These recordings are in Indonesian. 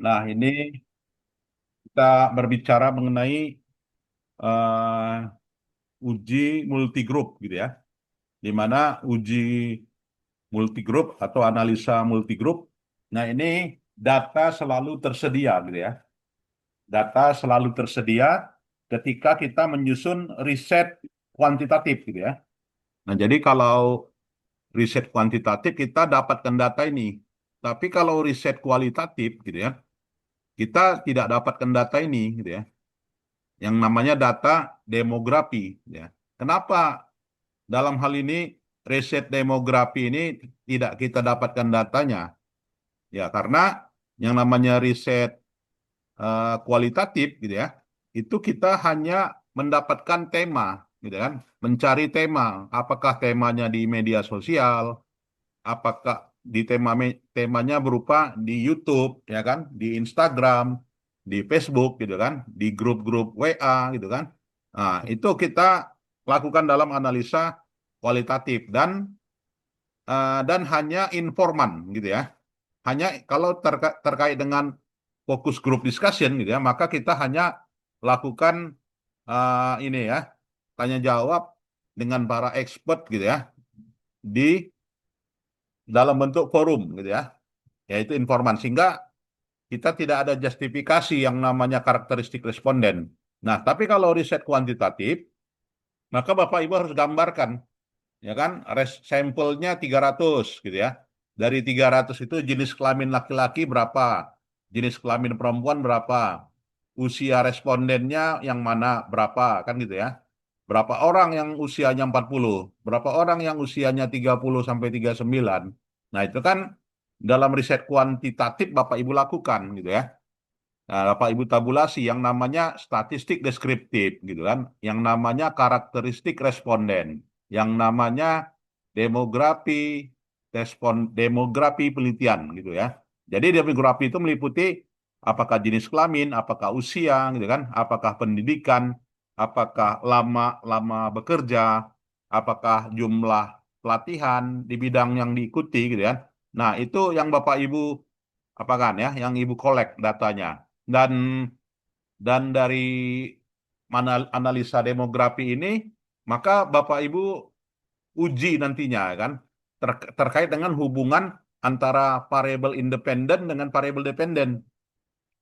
Nah, ini kita berbicara mengenai eh, uji multigroup gitu ya, di mana uji multigroup atau analisa multigroup. Nah, ini data selalu tersedia gitu ya. Data selalu tersedia ketika kita menyusun riset kuantitatif gitu ya. Nah, jadi kalau riset kuantitatif kita dapatkan data ini. Tapi kalau riset kualitatif gitu ya, kita tidak dapatkan data ini gitu ya. Yang namanya data demografi ya. Kenapa dalam hal ini riset demografi ini tidak kita dapatkan datanya? Ya, karena yang namanya riset kualitatif gitu ya, itu kita hanya mendapatkan tema gitu kan, mencari tema, apakah temanya di media sosial, apakah temanya berupa di YouTube ya kan, di Instagram, di Facebook gitu kan, di grup-grup WA gitu kan. Nah, itu kita lakukan dalam analisa kualitatif dan hanya informan gitu ya. Hanya kalau terkait dengan fokus group discussion gitu ya, maka kita hanya lakukan ini ya, tanya jawab dengan para expert gitu ya di dalam bentuk forum gitu ya, yaitu informan, sehingga kita tidak ada justifikasi yang namanya karakteristik responden. Nah, tapi kalau riset kuantitatif, maka Bapak Ibu harus gambarkan, ya kan, sampelnya 300 gitu ya. Dari 300 itu jenis kelamin laki-laki berapa, jenis kelamin perempuan berapa, usia respondennya yang mana berapa, kan gitu ya. Berapa orang yang usianya 40, berapa orang yang usianya 30 sampai 39. Nah, itu kan dalam riset kuantitatif Bapak Ibu lakukan gitu ya. Nah, Bapak Ibu tabulasi yang namanya statistik deskriptif gitu kan, yang namanya karakteristik responden, yang namanya demografi demografi penelitian gitu ya. Jadi demografi itu meliputi apakah jenis kelamin, apakah usia gitu kan, apakah pendidikan, apakah lama lama bekerja, apakah jumlah pelatihan di bidang yang diikuti gitu kan. Nah, itu yang Bapak Ibu apa kan ya, yang Ibu kolek datanya. Dan dari analisa demografi ini, maka Bapak Ibu uji nantinya kan terkait dengan hubungan antara variabel independen dengan variabel dependen.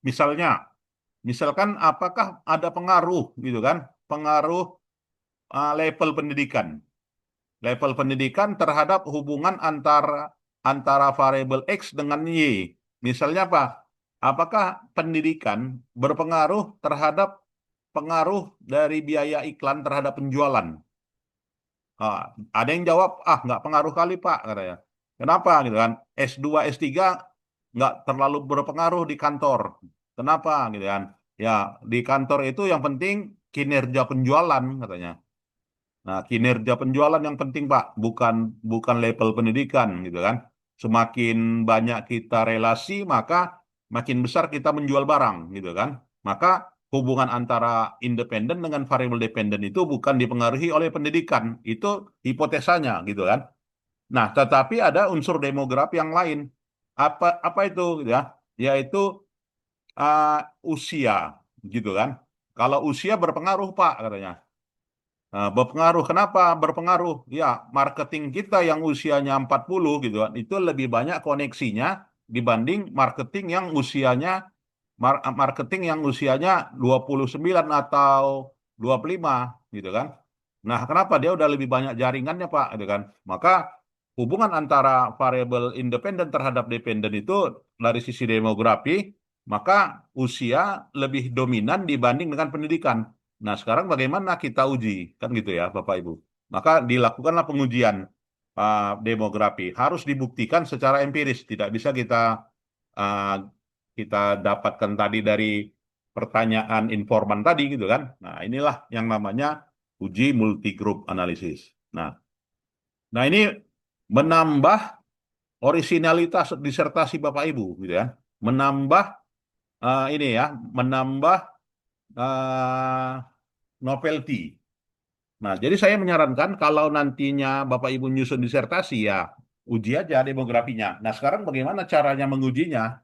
Misalnya, misalkan apakah ada pengaruh gitu kan, pengaruh level pendidikan. Level pendidikan terhadap hubungan antara antara variabel X dengan Y. Misalnya apa? Apakah pendidikan berpengaruh terhadap pengaruh dari biaya iklan terhadap penjualan? Ah, ada yang jawab, nggak pengaruh kali Pak, katanya. Kenapa gitu kan? S2, S3 nggak terlalu berpengaruh di kantor. Kenapa gitu kan? Ya, di kantor itu yang penting kinerja penjualan, katanya. Nah, kinerja penjualan yang penting, Pak, bukan bukan level pendidikan gitu kan. Semakin banyak kita relasi, maka makin besar kita menjual barang gitu kan. Maka hubungan antara independen dengan variabel dependen itu bukan dipengaruhi oleh pendidikan. Itu hipotesanya gitu kan. Nah, tetapi ada unsur demografi yang lain. Apa itu gitu ya? Yaitu usia gitu kan. Kalau usia berpengaruh, Pak, katanya. Nah, berpengaruh. Kenapa berpengaruh? Ya, marketing kita yang usianya 40 gitu kan, itu lebih banyak koneksinya dibanding marketing yang usianya 29 atau 25 gitu kan. Nah, kenapa dia udah lebih banyak jaringannya, Pak, gitu kan. Maka hubungan antara variabel independen terhadap dependen itu dari sisi demografi, maka usia lebih dominan dibanding dengan pendidikan. Nah, sekarang bagaimana kita uji? Kan gitu ya, Bapak Ibu. Maka dilakukanlah pengujian demografi. Harus dibuktikan secara empiris. Tidak bisa uh, kita dapatkan tadi dari pertanyaan informan tadi gitu kan. Nah, inilah yang namanya uji multigroup analisis. Nah, ini menambah orisinalitas disertasi Bapak Ibu gitu ya. Menambah ini ya, menambah uh, novelty. Nah, jadi saya menyarankan kalau nantinya Bapak Ibu nyusun disertasi ya uji aja demografinya. Nah, sekarang bagaimana caranya mengujinya?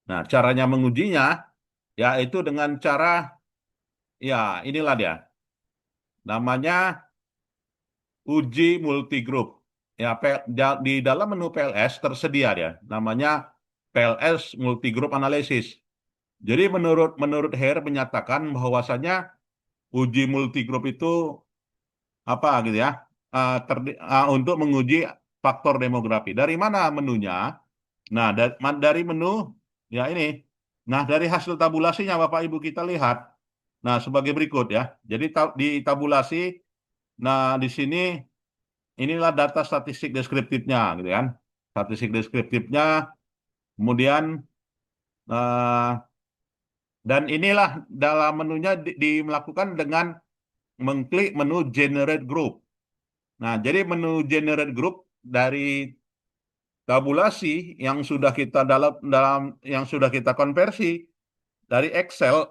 Nah, caranya mengujinya yaitu dengan cara ya inilah dia. Namanya uji multigroup. Ya, di dalam menu PLS tersedia ya, namanya PLS Multigroup Analysis. Jadi menurut Hare menyatakan bahwasanya uji multigroup itu apa gitu ya, untuk menguji faktor demografi. Dari mana menunya? Nah, dari menu ya ini. Nah, dari hasil tabulasinya Bapak Ibu kita lihat. Nah, sebagai berikut ya. Jadi di tabulasi, nah di sini inilah data statistik deskriptifnya gitu kan. Statistik deskriptifnya, kemudian eh, dan inilah dalam menunya melakukan dengan mengklik menu generate group. Nah, jadi menu generate group dari tabulasi yang sudah kita dalam yang sudah kita konversi dari Excel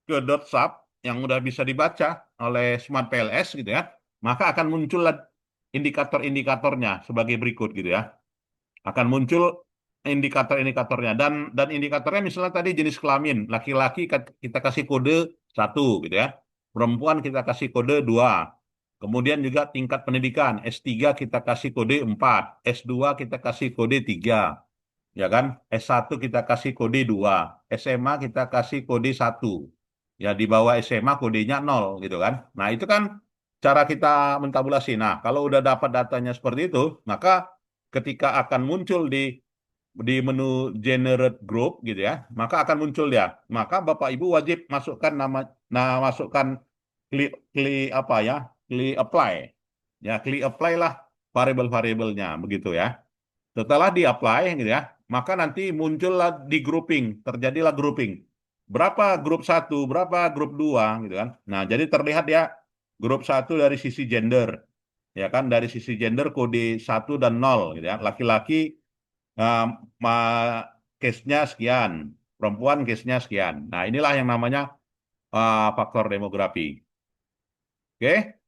ke .sub yang udah bisa dibaca oleh Smart PLS gitu ya, maka akan muncul indikator-indikatornya sebagai berikut gitu ya. Akan muncul indikator-indikatornya dan indikatornya misalnya tadi jenis kelamin, laki-laki kita kasih kode 1 gitu ya. Perempuan kita kasih kode 2. Kemudian juga tingkat pendidikan, S3 kita kasih kode 4, S2 kita kasih kode 3, ya kan? S1 kita kasih kode 2, SMA kita kasih kode 1. Ya di bawah SMA kodenya 0 gitu kan. Nah, itu kan cara kita mentabulasi. Nah, kalau udah dapat datanya seperti itu, maka ketika akan muncul di menu generate group gitu ya, maka akan muncul ya. Maka Bapak Ibu wajib masukkan masukkan klik apa ya? Klik apply. Ya, klik apply lah variabel-variabelnya begitu ya. Setelah di-apply gitu ya, maka nanti muncullah di grouping, terjadilah grouping. Berapa grup satu, berapa grup 2 gitu kan. Nah, jadi terlihat ya grup satu dari sisi gender. Ya kan, dari sisi gender kode 1 dan 0 gitu ya. Laki-laki uh, case-nya sekian, perempuan case-nya sekian. Nah, inilah yang namanya faktor demografi. Oke.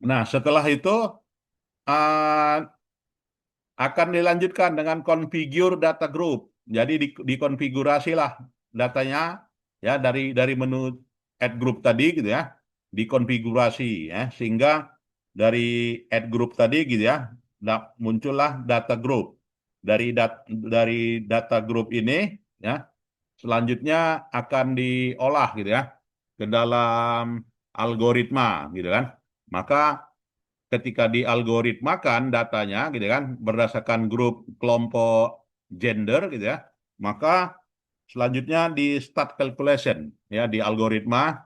Nah, setelah itu uh, akan dilanjutkan dengan configure data group. Jadi dikonfigurasilah datanya ya dari menu add group tadi gitu ya, dikonfigurasi ya sehingga dari add group tadi gitu ya, muncullah data group. Dari data group ini ya, selanjutnya akan diolah gitu ya ke dalam algoritma gitu kan. Maka ketika dialgoritmakan datanya gitu kan berdasarkan grup kelompok gender gitu ya, maka selanjutnya di start calculation ya di algoritma,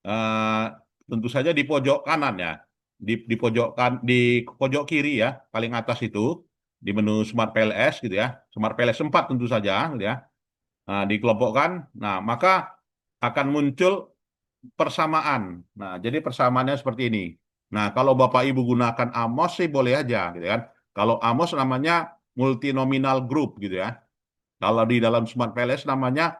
eh, tentu saja di pojok kanan ya, di pojok kiri ya paling atas itu di menu Smart PLS gitu ya, Smart PLS 4 tentu saja gitu ya. Nah, dikelompokkan, nah maka akan muncul persamaan. Nah, jadi persamaannya seperti ini. Nah, kalau Bapak Ibu gunakan Amos sih boleh aja gitu kan. Kalau Amos namanya multinominal group gitu ya. Kalau di dalam Smart PLS namanya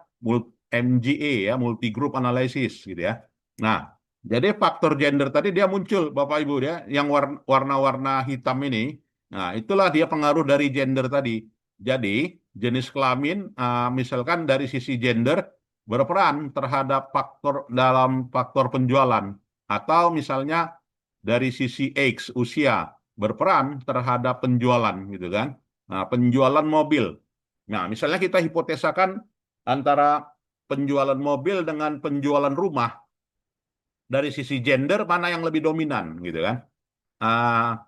MGA ya, multi group analysis gitu ya. Nah, jadi faktor gender tadi dia muncul Bapak Ibu ya, yang warna-warna hitam ini. Nah, itulah dia pengaruh dari gender tadi. Jadi, jenis kelamin misalkan dari sisi gender berperan terhadap faktor dalam faktor penjualan atau misalnya dari sisi age usia berperan terhadap penjualan gitu kan. Nah, penjualan mobil. Nah, misalnya kita hipotesakan antara penjualan mobil dengan penjualan rumah dari sisi gender mana yang lebih dominan gitu kan. Ah,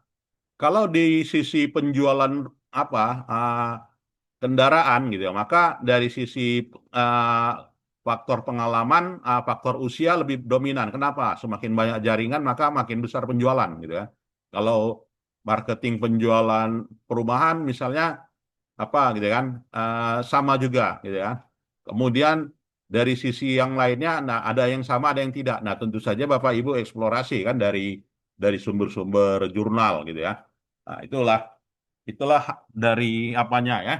kalau di sisi penjualan apa kendaraan gitu ya, maka dari sisi uh, faktor pengalaman, faktor usia lebih dominan. Kenapa? Semakin banyak jaringan maka makin besar penjualan gitu ya. Kalau marketing penjualan perumahan misalnya apa gitu kan, sama juga gitu ya. Kemudian dari sisi yang lainnya, nah ada yang sama ada yang tidak. Nah tentu saja Bapak Ibu eksplorasi kan dari sumber-sumber jurnal gitu ya. Nah itulah dari apanya ya,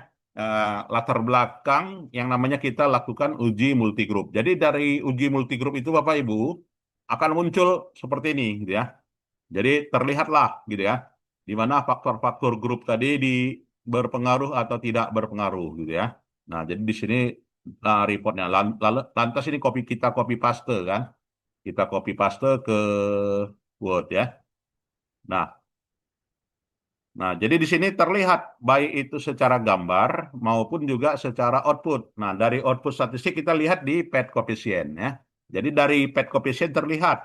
latar belakang yang namanya kita lakukan uji multigroup. Jadi dari uji multigroup itu Bapak Ibu akan muncul seperti ini gitu ya. Jadi terlihatlah gitu ya, di mana faktor-faktor grup tadi berpengaruh atau tidak berpengaruh gitu ya. Nah, jadi di sini reportnya. Lantas ini kita copy paste kan? Kita copy paste ke Word ya. Nah, jadi di sini terlihat baik itu secara gambar maupun juga secara output. Nah, dari output statistik kita lihat di pad coefficient ya. Jadi dari pad coefficient terlihat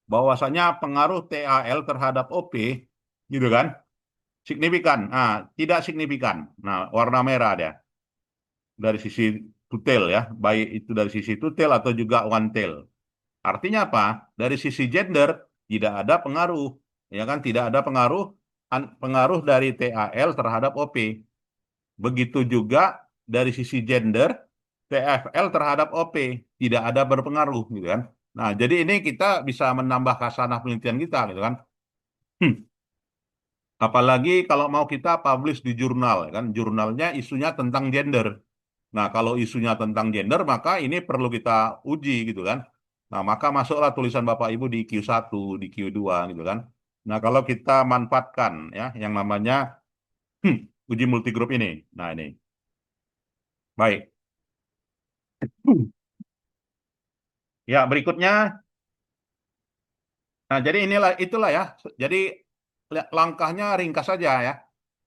bahwasanya pengaruh TAL terhadap OP gitu kan signifikan. Nah, tidak signifikan. Nah, warna merah dia dari sisi two tail ya, baik itu dari sisi two tail atau juga one tail. Artinya apa? Dari sisi gender tidak ada pengaruh, ya kan? Tidak ada pengaruh dari TAL terhadap OP. Begitu juga dari sisi gender TFL terhadap OP tidak ada berpengaruh, gitu kan? Nah, jadi ini kita bisa menambah khasanah penelitian kita, gitu kan? Hmm. Apalagi kalau mau kita publish di jurnal, ya kan? Jurnalnya isunya tentang gender. Nah, kalau isunya tentang gender, maka ini perlu kita uji gitu kan. Nah, maka masuklah tulisan Bapak Ibu di Q1, di Q2 gitu kan. Nah, kalau kita manfaatkan ya yang namanya uji multigroup ini. Nah, ini. Baik. Ya, berikutnya. Nah, jadi itulah ya. Jadi langkahnya ringkas saja ya.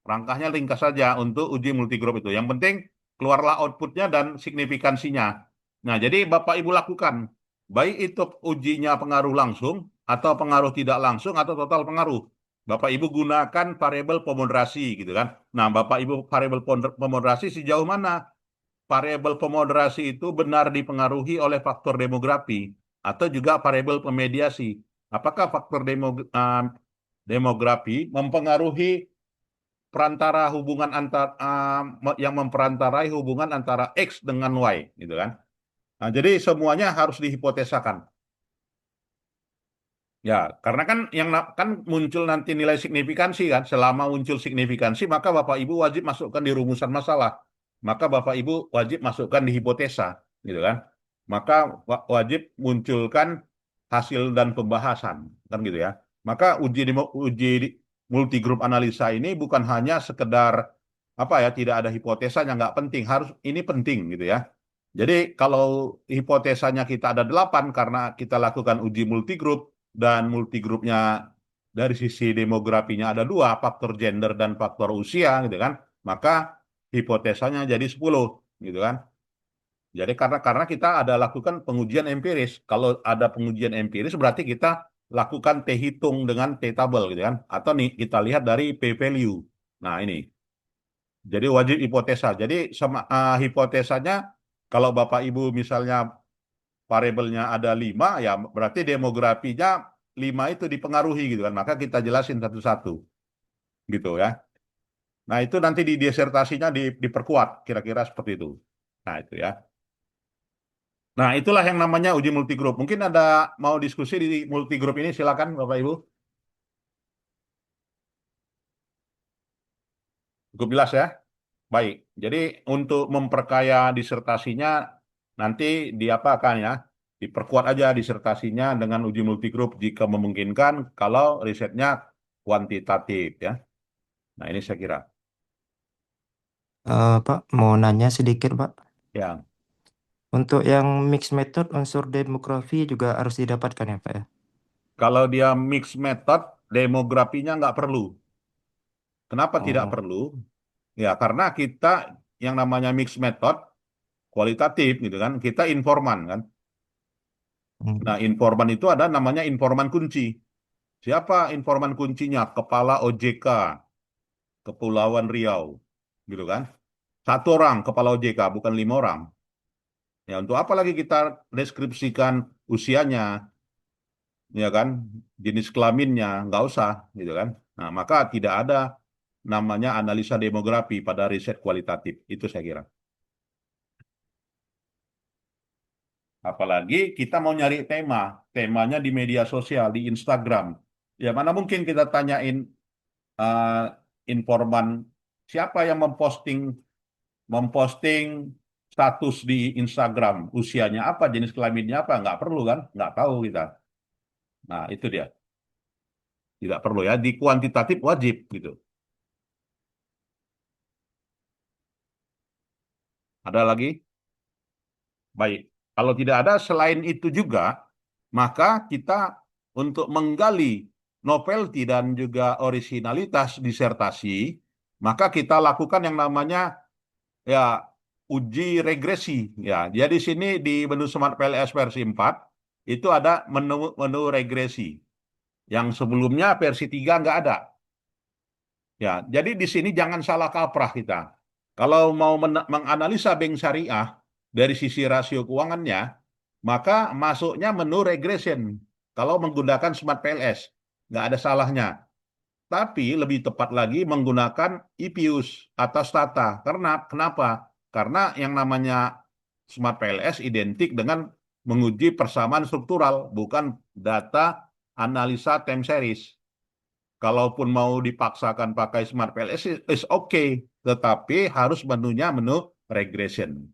Langkahnya ringkas saja untuk uji multigroup itu. Yang penting keluarlah outputnya dan signifikansinya. Nah, jadi Bapak Ibu lakukan. Baik itu ujinya pengaruh langsung atau pengaruh tidak langsung atau total pengaruh. Bapak Ibu gunakan variabel pomoderasi gitu kan. Nah, Bapak Ibu variabel pomoderasi sejauh mana variabel pomoderasi itu benar dipengaruhi oleh faktor demografi atau juga variabel pemediasi. Apakah faktor demografi mempengaruhi perantara hubungan yang memperantarai hubungan antara X dengan Y, gitu kan? Nah, jadi semuanya harus dihipotesakan. Ya, karena kan kan muncul nanti nilai signifikansi kan. Selama muncul signifikansi, maka Bapak Ibu wajib masukkan di rumusan masalah. Maka Bapak Ibu wajib masukkan di hipotesa, gitu kan? Maka wajib munculkan hasil dan pembahasan, kan gitu ya. Maka uji multigroup analisa ini bukan hanya sekedar apa ya, tidak ada hipotesanya, nggak penting. Harus ini penting gitu ya. Jadi kalau hipotesanya kita ada 8 karena kita lakukan uji multigroup dan multigrupnya dari sisi demografinya ada 2, faktor gender dan faktor usia gitu kan, maka hipotesanya jadi 10 gitu kan. Jadi karena kita ada lakukan pengujian empiris. Kalau ada pengujian empiris berarti kita lakukan T hitung dengan T tabel gitu kan. Atau nih kita lihat dari P value. Nah, ini. Jadi wajib hipotesa. Jadi hipotesanya kalau Bapak Ibu misalnya variabelnya ada 5, ya berarti demografinya 5 itu dipengaruhi gitu kan. Maka kita jelasin satu-satu gitu ya. Nah, itu nanti di disertasinya diperkuat kira-kira seperti itu. Nah, itu ya. Nah, itulah yang namanya uji multigroup. Mungkin ada mau diskusi di multigroup ini, silakan Bapak Ibu. Cukup jelas ya? Baik. Jadi untuk memperkaya disertasinya nanti diapakan ya? Diperkuat aja disertasinya dengan uji multigroup jika memungkinkan kalau risetnya kuantitatif ya. Nah, ini saya kira. Pak, mau nanya sedikit, Pak. Ya, Untuk yang mixed method unsur demografi juga harus didapatkan ya, Pak ya? kalau dia mix method, demografinya nggak perlu. Kenapa tidak Oh, perlu? Ya, karena kita yang namanya mix method kualitatif gitu kan, kita informan kan. hmm, Nah, informan itu ada namanya informan kunci. Siapa informan kuncinya? Kepala OJK, Kepulauan Riau, gitu kan? Satu orang kepala OJK, bukan 5 orang. Ya, untuk apa lagi kita deskripsikan usianya, ya kan? Jenis kelaminnya, nggak usah, gitu kan? Nah, maka tidak ada namanya analisa demografi pada riset kualitatif. Itu saya kira. Apalagi kita mau nyari temanya di media sosial, di Instagram. Ya, mana mungkin kita tanyain eh, informan siapa yang memposting memposting status di Instagram, usianya apa, jenis kelaminnya apa, nggak perlu kan, nggak tahu kita. Nah, itu dia, tidak perlu ya, di kuantitatif wajib gitu. Ada lagi? Baik. Kalau tidak ada selain itu juga, maka kita untuk menggali novelty dan juga orisinalitas disertasi, maka kita lakukan yang namanya ya uji regresi. Ya, jadi sini di menu Smart PLS versi 4 itu ada menu regresi. Yang sebelumnya versi 3 nggak ada. Ya, jadi di sini jangan salah kaprah kita. Kalau mau menganalisa bank syariah dari sisi rasio keuangannya, maka masuknya menu regression. Kalau menggunakan Smart PLS, nggak ada salahnya. Tapi lebih tepat lagi menggunakan IPUS atau Stata. Karena kenapa? Karena yang namanya Smart PLS identik dengan menguji persamaan struktural, bukan data analisa time series. Kalaupun mau dipaksakan pakai Smart PLS is okay, tetapi harus menunya menu regression.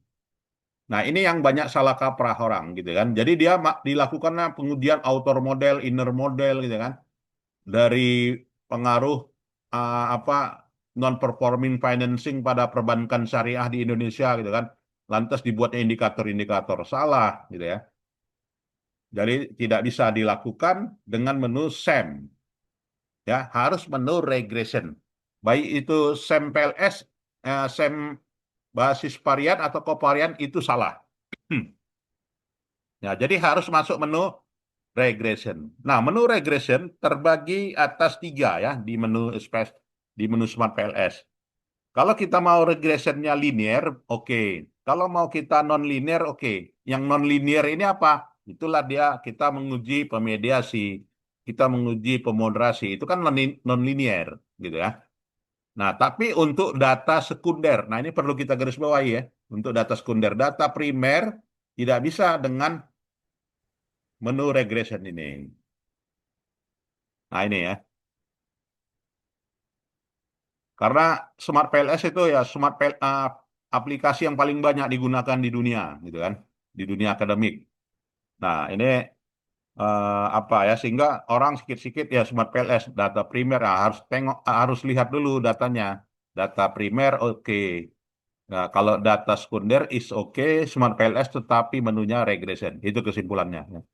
Nah, ini yang banyak salah kaprah orang gitu kan. Jadi dia dilakukannya pengujian outer model, inner model gitu kan. Dari pengaruh apa non performing financing pada perbankan syariah di Indonesia gitu kan. Lantas dibuatnya indikator-indikator salah gitu ya. Jadi tidak bisa dilakukan dengan menu SEM ya, harus menu regression. Baik itu SEM PLS, SEM basis varian atau kovarian itu salah. Ya, jadi harus masuk menu regression. Nah, menu regression terbagi atas tiga ya di menu space di menu Smart PLS. Kalau kita mau regressionnya linear, oke. Kalau mau kita non linear, oke. Yang non linear ini apa? Itulah dia kita menguji pemediasi, kita menguji pemoderasi. Itu kan non linear, gitu ya. Nah, tapi untuk data sekunder, nah ini perlu kita garis bawahi ya. Untuk data sekunder, data primer tidak bisa dengan menu regression ini. Nah, ini ya. Karena Smart PLS itu ya aplikasi yang paling banyak digunakan di dunia, gitu kan, di dunia akademik. Nah, ini apa ya, sehingga orang sikit-sikit ya Smart PLS data primer harus tengok, harus lihat dulu datanya. Data primer oke. Nah, kalau data sekunder is oke, Smart PLS tetapi menunya regression. Itu kesimpulannya.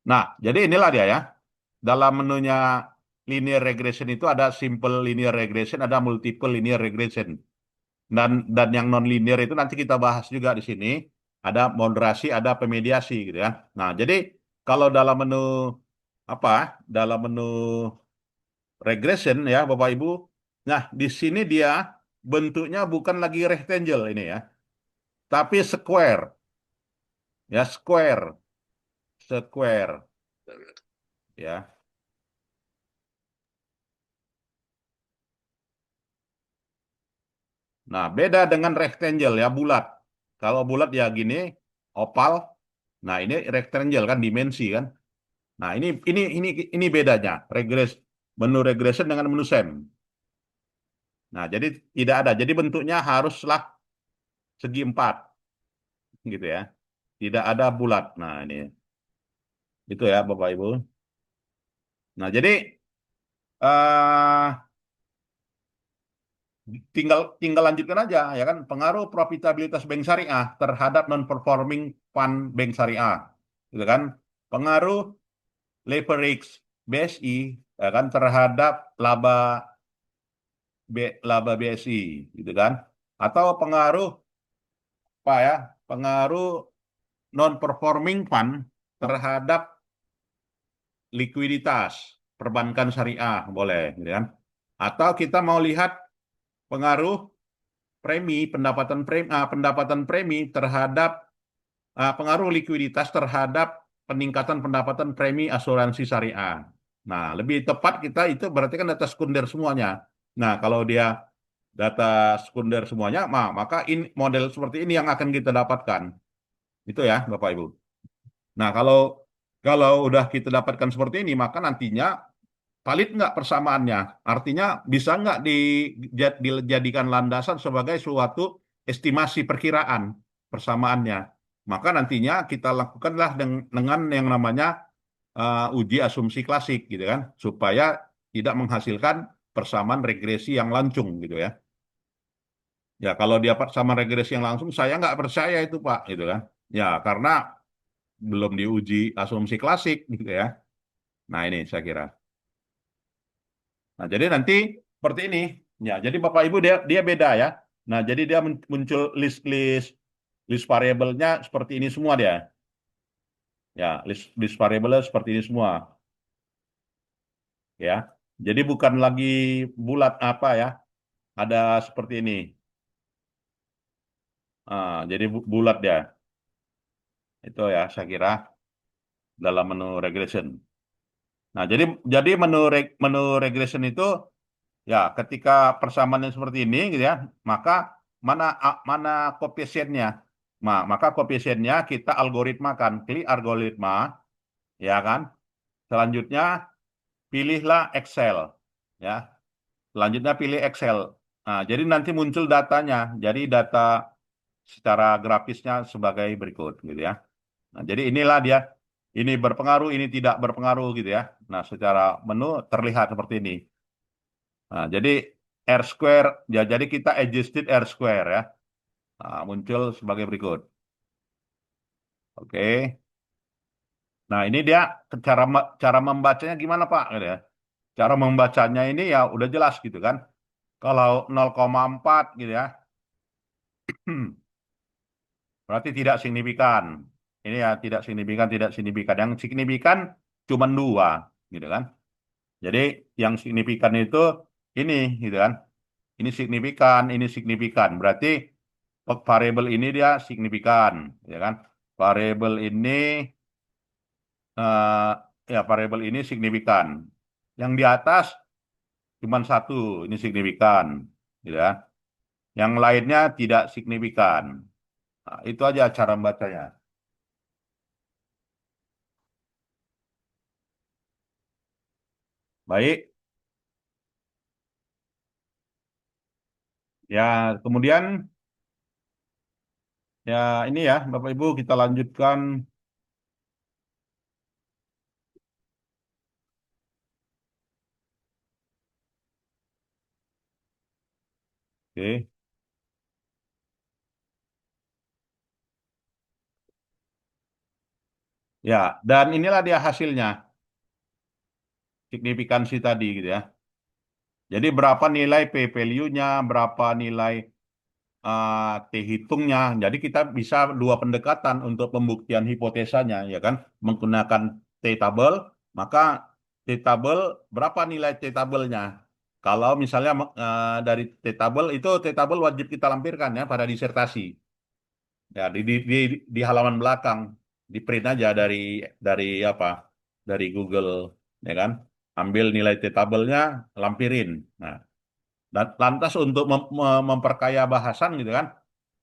Nah, jadi inilah dia ya. Dalam menunya linear regression itu ada simple linear regression, ada multiple linear regression. Dan yang non linear itu nanti kita bahas juga di sini. Ada moderasi, ada pemediasi gitu ya. Nah, jadi kalau dalam menu apa? Dalam menu regression ya, Bapak Ibu. Nah, di sini dia bentuknya bukan lagi rectangle ini ya, tapi square. Ya, square, square ya. Nah, beda dengan rectangle ya, bulat. Kalau bulat ya gini, oval. Nah, ini rectangle kan dimensi kan. Nah, ini bedanya. Menu regression dengan menu SEM. Nah, jadi tidak ada. Jadi bentuknya haruslah segi empat gitu ya. Tidak ada bulat. Nah, ini itu ya Bapak Ibu. Nah, jadi eh tinggal tinggal lanjutkan aja ya kan, pengaruh profitabilitas bank syariah terhadap non performing fund bank syariah. Gitu kan? Pengaruh leverage BSI ya kan terhadap laba laba BSI gitu kan, atau pengaruh apa ya, pengaruh non performing fund terhadap likuiditas perbankan syariah boleh gitu kan, atau kita mau lihat pengaruh pendapatan premi terhadap pengaruh likuiditas terhadap peningkatan pendapatan premi asuransi syariah. Nah, lebih tepat kita itu berarti kan data sekunder semuanya. Nah, kalau dia data sekunder semuanya, maka model seperti ini yang akan kita dapatkan. Itu ya, Bapak Ibu. Nah, kalau udah kita dapatkan seperti ini, maka nantinya valid nggak persamaannya? Artinya bisa nggak dijadikan landasan sebagai suatu estimasi perkiraan persamaannya? Maka nantinya kita lakukanlah dengan yang namanya uji asumsi klasik gitu kan, supaya tidak menghasilkan persamaan regresi yang lancung gitu ya. Ya, kalau dia sama regresi yang langsung, saya nggak percaya itu, Pak, gitu kan. Ya, karena belum diuji asumsi klasik, gitu ya. Nah, ini saya kira. Nah, jadi nanti seperti ini. Ya, jadi Bapak Ibu dia dia beda ya. Nah, jadi dia muncul list-list list variabelnya seperti ini semua dia. Ya, list variabelnya seperti ini semua, ya. Jadi bukan lagi bulat apa ya. Ada seperti ini. Jadi bulat ya. Itu ya, saya kira dalam menu regression. Nah, jadi menu regression itu ya ketika persamaannya seperti ini gitu ya, maka mana koefisiennya? Maka koefisiennya kita algoritmakan, klik algoritma, ya kan? Selanjutnya pilihlah Excel, ya. Selanjutnya pilih Excel. Nah, jadi nanti muncul datanya. Jadi data secara grafisnya sebagai berikut gitu ya. Nah, jadi inilah dia. Ini berpengaruh, ini tidak berpengaruh gitu ya. Nah, secara menu terlihat seperti ini. Nah, jadi R square, ya jadi kita adjusted R square ya. Nah, muncul sebagai berikut. Oke. Nah, ini dia cara membacanya gimana Pak? Gitu ya. Cara membacanya ini ya udah jelas gitu kan. Kalau 0,4 gitu ya. Berarti tidak signifikan. Ini ya tidak signifikan, tidak signifikan. Yang signifikan cuma dua, gitu kan? Jadi yang signifikan itu ini, gitu kan? Ini signifikan. Berarti variabel ini dia signifikan, ya kan? Variabel ini, eh, ya variabel ini signifikan. Yang di atas cuma satu, ini signifikan, gitu ya. Yang lainnya tidak signifikan. Nah, itu aja cara membacanya. Baik. Ya, kemudian ya ini ya Bapak Ibu kita lanjutkan. Oke. Ya, dan inilah dia hasilnya, signifikansi tadi gitu ya. Jadi berapa nilai P value-nya, berapa nilai T hitungnya. Jadi kita bisa dua pendekatan untuk pembuktian hipotesanya ya kan. Menggunakan T table, maka T table berapa nilai T tabelnya? Kalau misalnya dari T table itu T table wajib kita lampirkan ya pada disertasi. Ya, di halaman belakang, di print aja dari apa? Dari Google, ya kan? Ambil nilai T-tabelnya, lampirin. Nah, dan lantas untuk memperkaya bahasan gitu kan?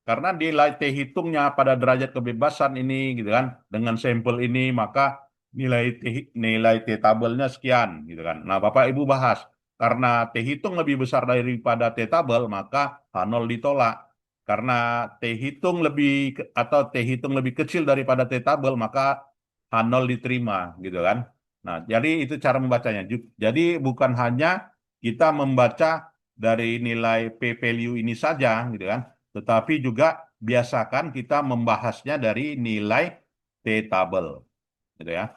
Karena nilai T hitungnya pada derajat kebebasan ini gitu kan, dengan sampel ini maka nilai T tabelnya sekian gitu kan. Nah, Bapak Ibu bahas karena T hitung lebih besar daripada T tabel maka H0 ditolak. Karena T hitung atau T hitung lebih kecil daripada T tabel maka H0 diterima gitu kan. Nah, jadi itu cara membacanya. Jadi bukan hanya kita membaca dari nilai P value ini saja gitu kan, tetapi juga biasakan kita membahasnya dari nilai T-tabel, gitu ya.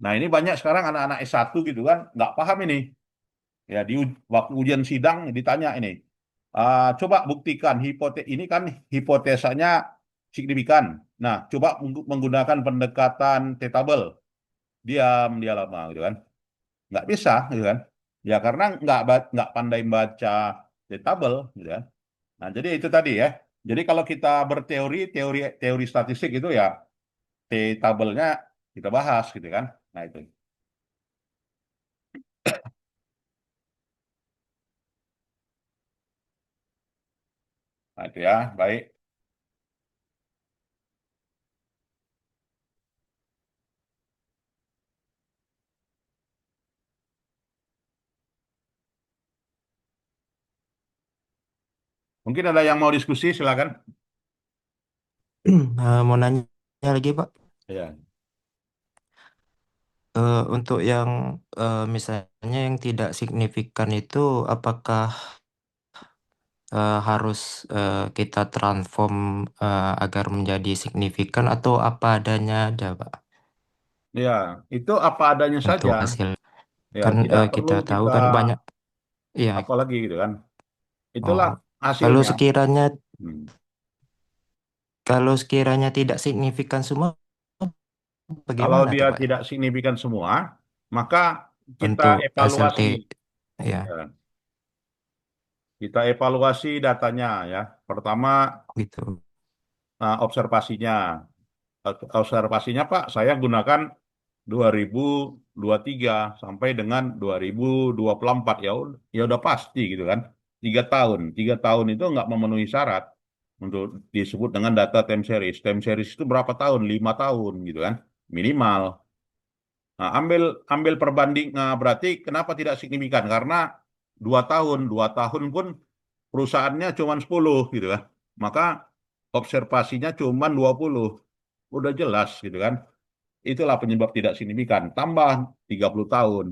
Nah, ini banyak sekarang anak-anak S1 gitu kan, nggak paham ini. Ya, waktu ujian sidang ditanya ini, coba buktikan ini kan hipotesanya signifikan. Nah, coba menggunakan pendekatan T-tabel. Diam, dia lama, gitu kan. Nggak bisa, gitu kan. Ya, karena nggak pandai baca T-tabel, gitu kan. Nah, jadi itu tadi ya. Jadi kalau kita teori statistik itu ya tabelnya kita bahas gitu kan. Nah, itu. Nah, itu ya, baik. Mungkin ada yang mau diskusi, silakan. Mau nanya lagi Pak, Ya. untuk yang misalnya yang tidak signifikan itu apakah harus kita transform agar menjadi signifikan atau apa adanya ada, Pak, Ya, itu apa adanya saja. untuk hasil. Ya, Kan tidak perlu kita tahu kita kan banyak, ya. apa lagi gitu kan. Itulah Oh, kalau hasilnya. sekiranya Hmm. kalau sekiranya tidak signifikan semua, Kalau bagaimana dia tuh Pak ya tidak signifikan semua, maka kita untuk SLT, evaluasi. ya Ya, kita evaluasi datanya ya. Pertama, gitu. observasinya. Observasinya Pak, saya gunakan 2023 sampai dengan 2024 ya, ya udah pasti gitu kan. 3 tahun, 3 tahun itu nggak memenuhi syarat untuk disebut dengan data time series. Time series itu berapa tahun? 5 tahun gitu kan, minimal. Nah, ambil ambil perbanding, nah, berarti kenapa tidak signifikan? Karena 2 tahun pun perusahaannya cuma 10 gitu kan. Maka observasinya cuma 20. Udah jelas gitu kan. Itulah penyebab tidak signifikan. Tambah 30 tahun,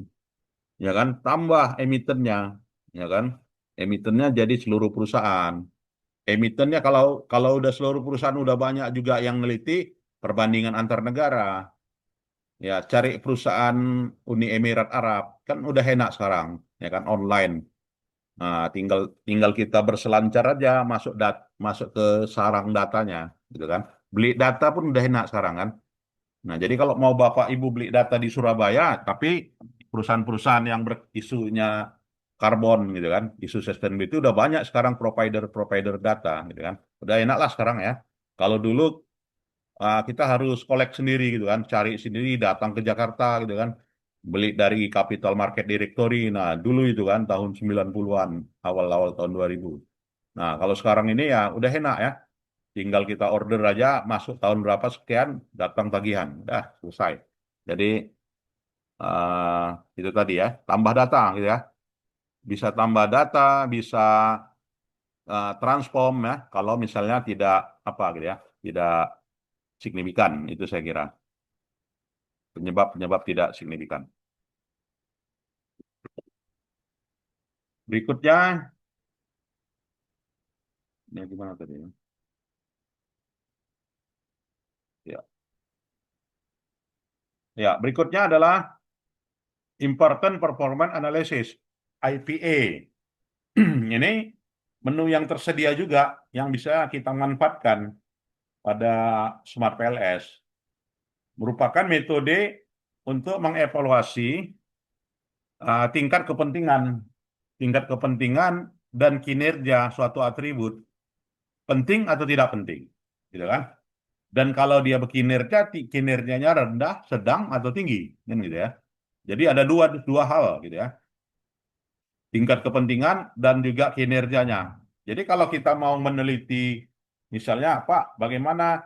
ya kan? Tambah emitennya, ya kan? Emitennya jadi seluruh perusahaan. Emitennya kalau kalau udah seluruh perusahaan udah banyak juga yang neliti perbandingan antar negara. Ya, cari perusahaan Uni Emirat Arab kan udah enak sekarang, ya kan online. Nah, tinggal tinggal kita berselancar aja masuk ke sarang datanya, gitu kan. Beli data pun udah enak sekarang kan. Nah, jadi kalau mau Bapak Ibu beli data di Surabaya, tapi perusahaan-perusahaan yang berisunya karbon gitu kan, isu sustainability udah banyak sekarang provider-provider data gitu kan. Udah enak lah sekarang ya. Kalau dulu kita harus kolek sendiri gitu kan, cari sendiri, datang ke Jakarta gitu kan, beli dari Capital Market Directory. Nah, dulu itu kan tahun 90-an, awal-awal tahun 2000. Nah, kalau sekarang ini ya udah enak ya. Tinggal kita order aja, masuk tahun berapa sekian, datang tagihan. Udah selesai. Jadi eh, itu tadi ya, tambah data gitu ya. Bisa tambah data, bisa transform ya. Kalau misalnya tidak apa gitu ya, tidak signifikan itu saya kira penyebab-penyebab tidak signifikan. Berikutnya, ini gimana tadi ya? Ya, ya, berikutnya adalah Important Performance Analysis (IPA). Ini menu yang tersedia juga yang bisa kita manfaatkan pada Smart PLS. Merupakan metode untuk mengevaluasi tingkat kepentingan dan kinerja suatu atribut, penting atau tidak penting, gitu kan? Dan kalau dia berkinerja, kinerjanya rendah, sedang atau tinggi, kan gitu ya. Jadi ada dua dua hal gitu ya, tingkat kepentingan dan juga kinerjanya. Jadi kalau kita mau meneliti, misalnya Pak, bagaimana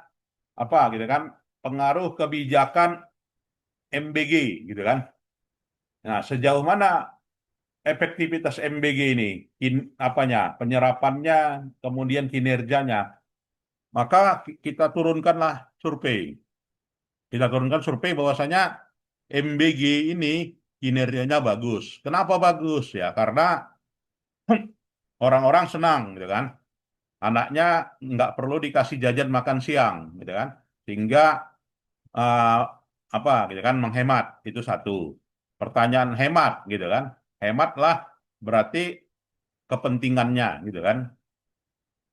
apa gitu kan, pengaruh kebijakan MBG gitu kan. Nah, sejauh mana efektivitas MBG ini, apanya, penyerapannya, kemudian kinerjanya, maka kita turunkanlah survei. Kita turunkan survei bahwasanya MBG ini kinerjanya bagus. Kenapa bagus ya? Karena orang-orang senang gitu kan. Anaknya nggak perlu dikasih jajan makan siang gitu kan. Sehingga eh, apa gitu kan, menghemat itu satu. Pertanyaan hemat gitu kan. Hematlah berarti kepentingannya gitu kan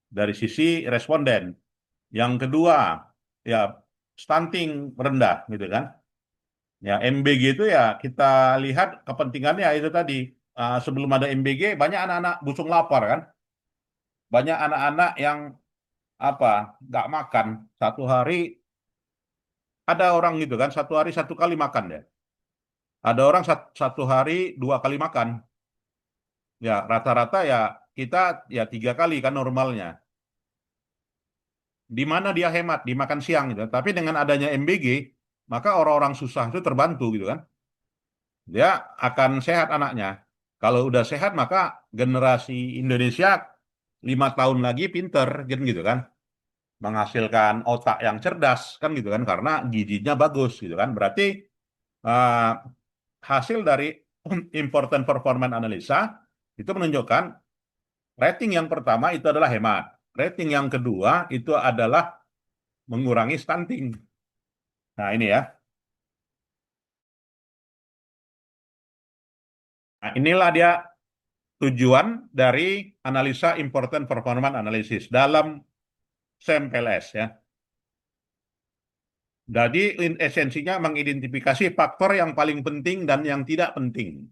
dari sisi responden. Yang kedua, ya stunting rendah gitu kan. Ya MBG itu ya kita lihat kepentingannya itu tadi. Sebelum ada MBG banyak anak-anak busung lapar kan. Banyak anak-anak yang apa nggak makan satu hari, ada orang gitu kan satu hari satu kali makan ya. Ada orang satu hari 2 kali makan. Ya rata-rata ya kita ya 3 kali kan normalnya. Di mana dia hemat di makan siang gitu. Tapi dengan adanya MBG, maka orang-orang susah itu terbantu gitu kan. Dia akan sehat anaknya. Kalau udah sehat maka generasi Indonesia 5 tahun lagi pinter gitu kan. Menghasilkan otak yang cerdas kan gitu kan karena gizinya bagus gitu kan. Berarti eh, hasil dari important performance analisa itu menunjukkan Rating yang pertama itu adalah hemat. Rating yang kedua itu adalah mengurangi stunting. Nah, ini ya. Nah, inilah dia tujuan dari analisa important performance analysis dalam SEM-PLS ya. Jadi esensinya mengidentifikasi faktor yang paling penting dan yang tidak penting.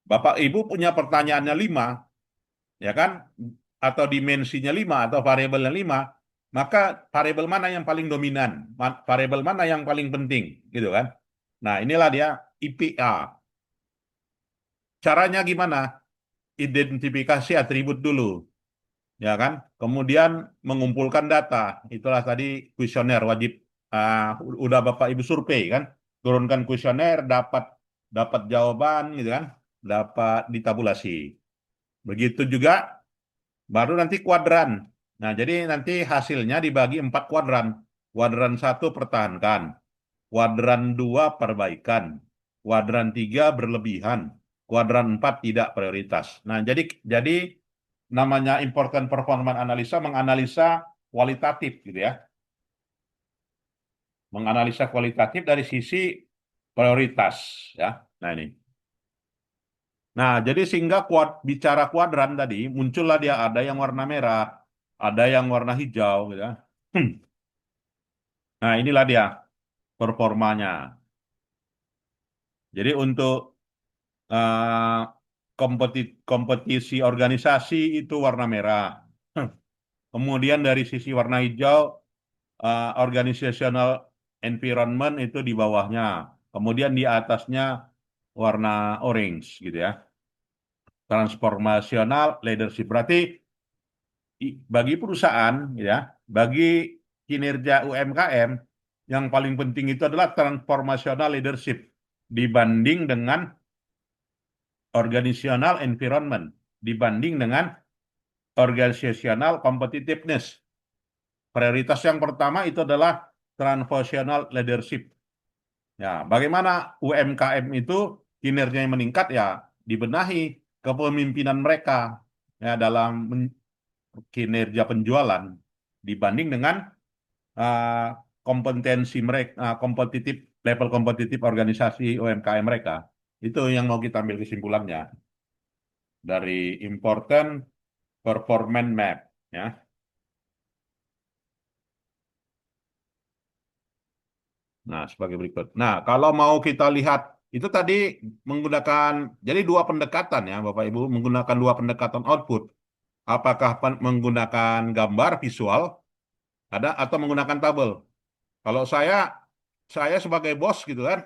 Bapak Ibu punya pertanyaannya 5, ya kan? Atau dimensinya 5 atau variabelnya 5, maka variabel mana yang paling dominan? Variabel mana yang paling penting, gitu kan? Nah, inilah dia IPA. Caranya gimana? Identifikasi atribut dulu, ya kan? Kemudian mengumpulkan data. Itulah tadi kuesioner wajib. Udah Bapak Ibu survei kan? Turunkan kuesioner, dapat dapat jawaban, gitu kan? Dapat ditabulasi. Begitu juga baru nanti kuadran. Nah, jadi nanti hasilnya dibagi 4 kuadran. Kuadran satu pertahankan, kuadran 2 perbaikan, kuadran 3 berlebihan, kuadran 4 tidak prioritas. Nah, jadi namanya important performance analisa menganalisa kualitatif gitu ya. Menganalisa kualitatif dari sisi prioritas ya. Nah, ini. Nah, jadi sehingga bicara kuadran tadi muncullah dia ada yang warna merah, ada yang warna hijau gitu ya. Nah, inilah dia performanya. Jadi untuk eh, kompetisi organisasi itu warna merah. Kemudian dari sisi warna hijau, organizational environment itu di bawahnya. Kemudian di atasnya warna orange gitu ya. Transformational leadership. Berarti bagi perusahaan ya, bagi kinerja UMKM yang paling penting itu adalah transformational leadership dibanding dengan organizational environment, dibanding dengan organizational competitiveness. Prioritas yang pertama itu adalah transformational leadership. Ya, bagaimana UMKM itu kinerjanya meningkat ya dibenahi kepemimpinan mereka ya dalam kinerja penjualan dibanding dengan uh, kompetensi mereka, kompetitif level kompetitif organisasi UMKM mereka. Itu yang mau kita ambil kesimpulannya dari important performance map ya. Nah, sebagai berikut. Nah, kalau mau kita lihat itu tadi menggunakan jadi dua pendekatan ya, Bapak Ibu, menggunakan dua pendekatan output. Apakah menggunakan gambar visual ada atau menggunakan tabel? Kalau saya sebagai bos gitu kan,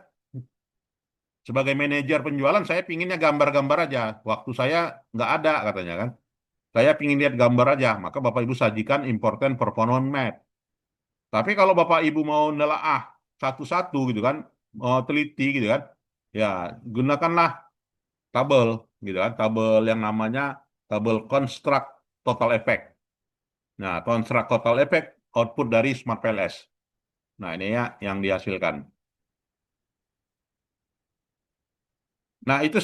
sebagai manajer penjualan saya pinginnya gambar-gambar aja. Waktu saya nggak ada katanya kan. Saya pingin lihat gambar aja, maka Bapak Ibu sajikan important performance map. Tapi kalau Bapak Ibu mau nelaah satu-satu gitu kan, mau teliti gitu kan, ya gunakanlah tabel gitu kan, tabel yang namanya tabel construct total effect. Nah, construct total effect output dari Smart PLS. Nah, ini ya yang dihasilkan. Nah, itu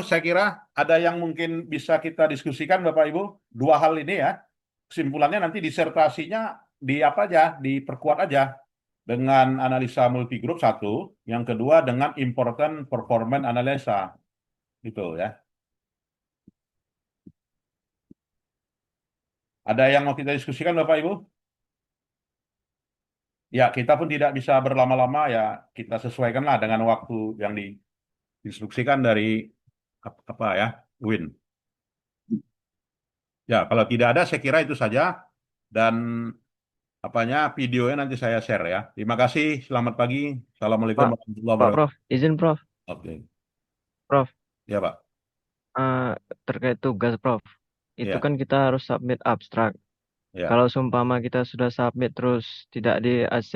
saya kira ada yang mungkin bisa kita diskusikan Bapak Ibu. Dua hal ini ya. Kesimpulannya nanti disertasinya di apa aja, diperkuat aja dengan analisa multigroup satu, yang kedua dengan important performance analisa. Gitu ya. Ada yang mau kita diskusikan Bapak Ibu? Ya, kita pun tidak bisa berlama-lama ya, kita sesuaikanlah dengan waktu yang diinstruksikan dari apa ya, Win. Ya, kalau tidak ada saya kira itu saja dan apanya videonya nanti saya share ya. Terima kasih, selamat pagi. Assalamualaikum Pak, warahmatullahi Pak wabarakatuh. Prof, izin Prof. Oke. Prof, Ya, Pak. eh, terkait tugas Prof, itu Ya, kan kita harus submit abstrak. ya. Kalau seumpama kita sudah submit terus tidak di